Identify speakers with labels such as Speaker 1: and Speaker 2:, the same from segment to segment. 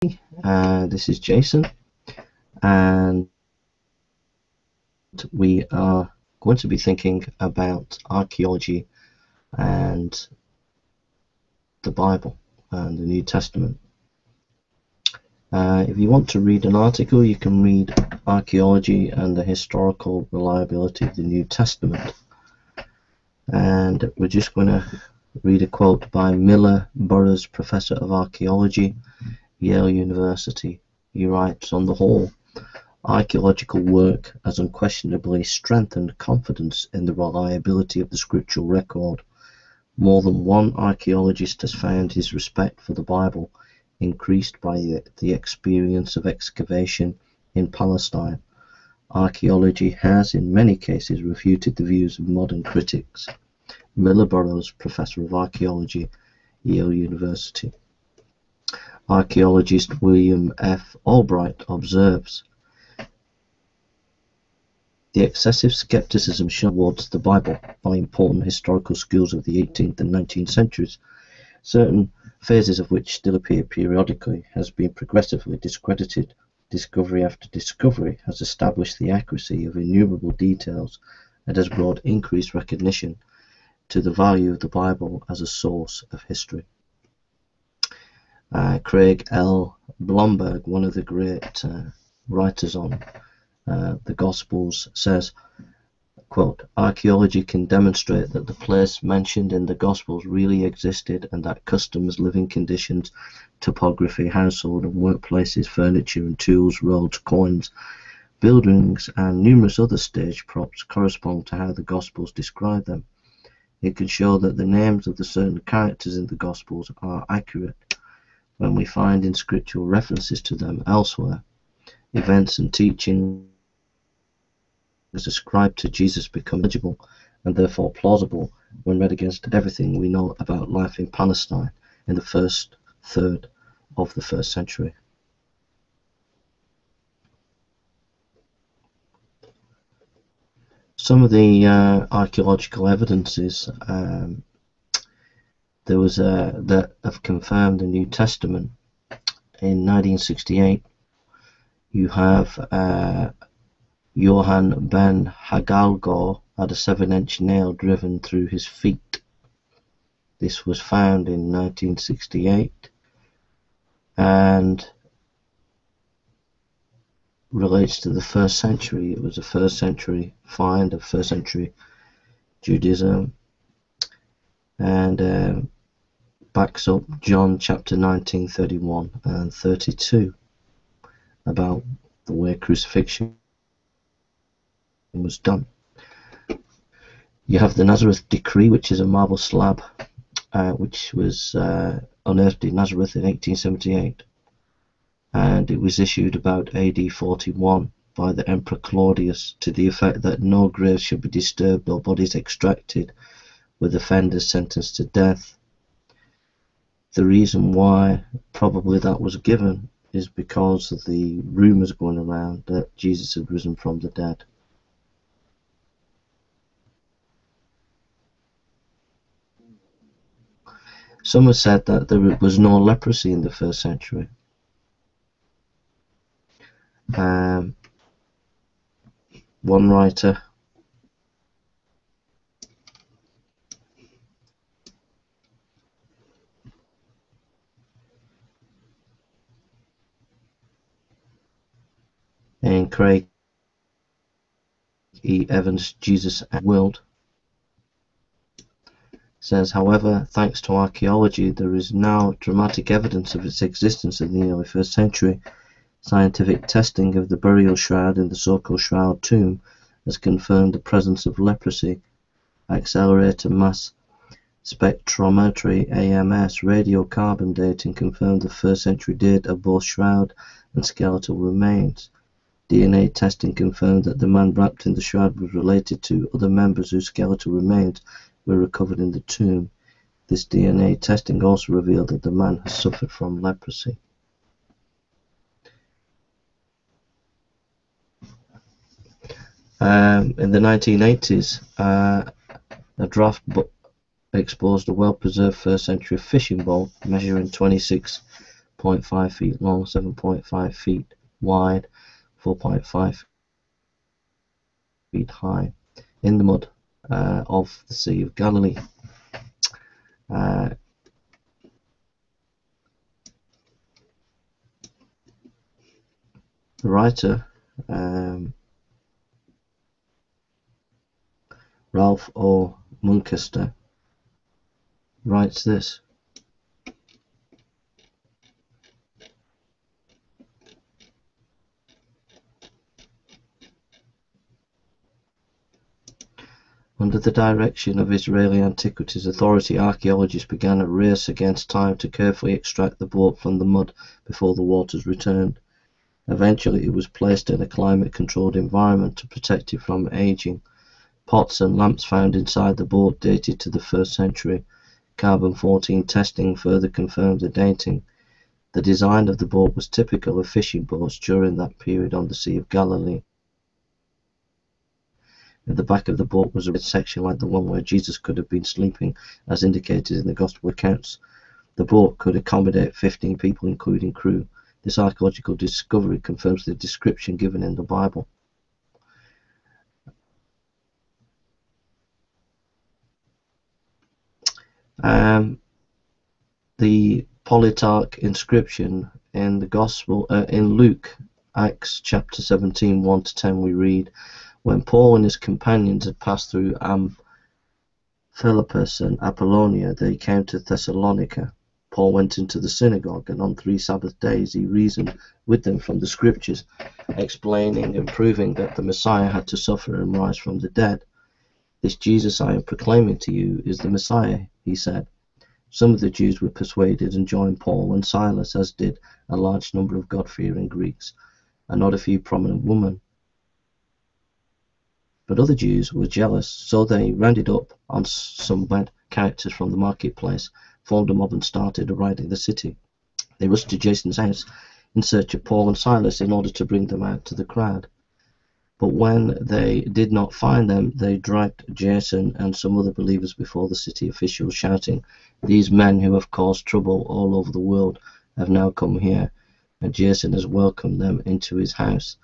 Speaker 1: This is Jason, and we are going to be thinking about archaeology and the Bible and the New Testament. If you want to read an article, you can read Archaeology and the Historical Reliability of the New Testament. And we're just going to read a quote by Miller Burrows, Professor of Archaeology, Yale University. He writes, "On the whole, archaeological work has unquestionably strengthened confidence in the reliability of the scriptural record. More than one archaeologist has found his respect for the Bible increased by the experience of excavation in Palestine. Archaeology has, in many cases, refuted the views of modern critics." Miller Burrows, Professor of Archaeology, Yale University. Archaeologist William F. Albright observes, "The excessive skepticism shown towards the Bible by important historical schools of the 18th and 19th centuries, certain phases of which still appear periodically, has been progressively discredited. Discovery after discovery has established the accuracy of innumerable details and has brought increased recognition to the value of the Bible as a source of history." Craig L. Blomberg, one of the great writers on the Gospels, says, quote, "Archaeology can demonstrate that the place mentioned in the Gospels really existed and that customs, living conditions, topography, household and workplaces, furniture and tools, roads, coins, buildings and numerous other stage props correspond to how the Gospels describe them. It can show that the names of the certain characters in the Gospels are accurate. When we find in scriptural references to them elsewhere, events and teachings ascribed to Jesus become legible and therefore plausible when read against everything we know about life in Palestine in the first third of the first century." Some of the archaeological evidences that have confirmed the New Testament. In 1968, you have Johann ben Hagalgor had a 7-inch nail driven through his feet. This was found in 1968 and relates to the first century. It was a first century find of first century Judaism, and backs up John chapter 19, 31 and 32 about the way crucifixion was done. You have the Nazareth Decree, which is a marble slab which was unearthed in Nazareth in 1878, and it was issued about AD 41 by the Emperor Claudius to the effect that no graves should be disturbed or bodies extracted, with offenders sentenced to death. The reason why probably that was given is because of the rumors going around that Jesus had risen from the dead. Some have said that there was no leprosy in the first century. One writer and Craig E. Evans, Jesus and the World, says, "However, thanks to archaeology, there is now dramatic evidence of its existence in the early first century. Scientific testing of the burial shroud in the so-called Shroud Tomb has confirmed the presence of leprosy. Accelerator mass spectrometry (AMS) radiocarbon dating confirmed the first century date of both shroud and skeletal remains. DNA testing confirmed that the man wrapped in the shroud was related to other members whose skeletal remains were recovered in the tomb. This DNA testing also revealed that the man has suffered from leprosy." In the 1980s, a draft exposed a well-preserved first-century fishing boat measuring 26 7.5 feet long, 7.5 feet wide, 4.5 feet high, in the mud of the Sea of Galilee. The writer, Ralph O. Muncaster, writes this: under the direction of Israeli Antiquities Authority, archaeologists began a race against time to carefully extract the boat from the mud before the waters returned. Eventually, it was placed in a climate-controlled environment to protect it from aging. Pots and lamps found inside the boat dated to the 1st century. Carbon-14 testing further confirmed the dating. The design of the boat was typical of fishing boats during that period on the Sea of Galilee. At the back of the boat was a red section like the one where Jesus could have been sleeping, as indicated in the Gospel accounts. The boat could accommodate 15 people, including crew. This archaeological discovery confirms the description given in the Bible. The Polytarch inscription in the Gospel, in Luke, Acts chapter 17, 1-10, we read, when Paul and his companions had passed through Amphipolis and Apollonia, they came to Thessalonica. Paul went into the synagogue, and on 3 Sabbath days he reasoned with them from the Scriptures, explaining and proving that the Messiah had to suffer and rise from the dead. This Jesus I am proclaiming to you is the Messiah, he said. Some of the Jews were persuaded and joined Paul and Silas, as did a large number of God-fearing Greeks, and not a few prominent women. But other Jews were jealous, so they rounded up on some bad characters from the marketplace, formed a mob and started a riot in the city. They rushed to Jason's house in search of Paul and Silas in order to bring them out to the crowd. But when they did not find them, they dragged Jason and some other believers before the city officials, shouting, "These men who have caused trouble all over the world have now come here, and Jason has welcomed them into his house.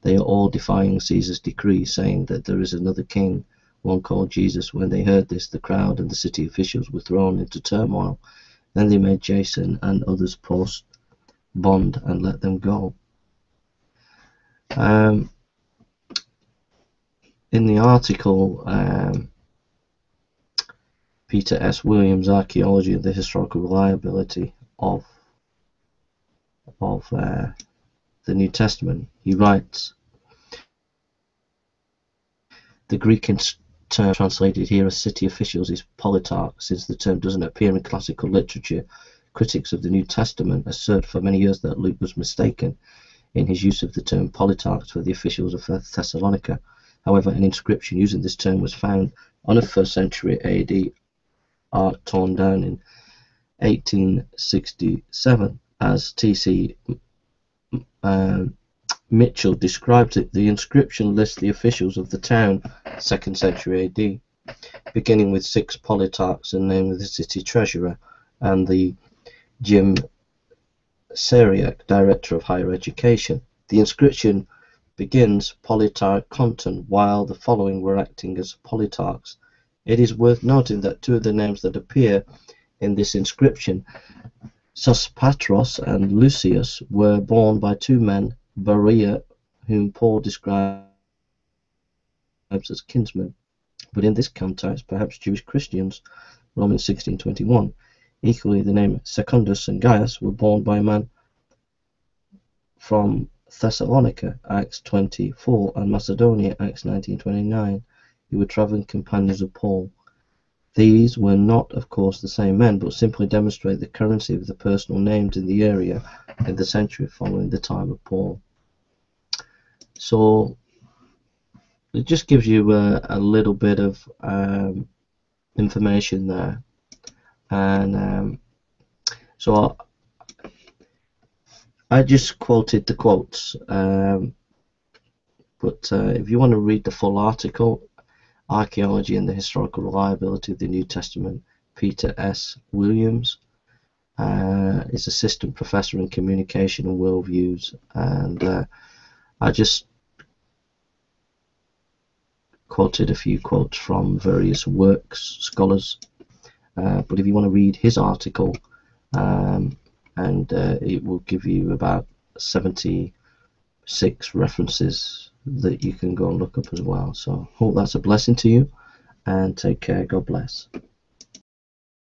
Speaker 1: They are all defying Caesar's decree, saying that there is another king, one called Jesus." When they heard this, the crowd and the city officials were thrown into turmoil. Then they made Jason and others post bond and let them go. In the article, Peter S. Williams, Archaeology and the Historical Reliability of the New Testament, he writes, the Greek term translated here as city officials is polytarch. Since the term doesn't appear in classical literature, critics of the New Testament assert for many years that Luke was mistaken in his use of the term polytarchs for the officials of Thessalonica. However, an inscription using this term was found on a 1st century AD art torn down in 1867. As T.C. Mitchell describes it, the inscription lists the officials of the town, 2nd century AD, beginning with 6 polytarchs and naming the city treasurer and the Gymnasiarch, director of higher education. The inscription begins Polytarch Conton, while the following were acting as polytarchs. It is worth noting that 2 of the names that appear in this inscription, Sospatros and Lucius, were borne by 2 men, Berea, whom Paul describes as kinsmen, but in this context perhaps Jewish Christians, Romans 16:21. Equally, the name Secundus and Gaius were borne by a man from Thessalonica, Acts 24, and Macedonia, Acts 19:29, who were travelling companions of Paul. These were not, of course, the same men, but simply demonstrate the currency of the personal names in the area in the century following the time of Paul. So it just gives you a little bit of information there, and so I just quoted the quotes, but if you want to read the full article, Archaeology and the Historical Reliability of the New Testament, Peter S. Williams, is assistant professor in communication and worldviews, and I just quoted a few quotes from various works, scholars, but if you want to read his article, and it will give you about 76 references that you can go and look up as well. So hope that's a blessing to you, and take care. God bless.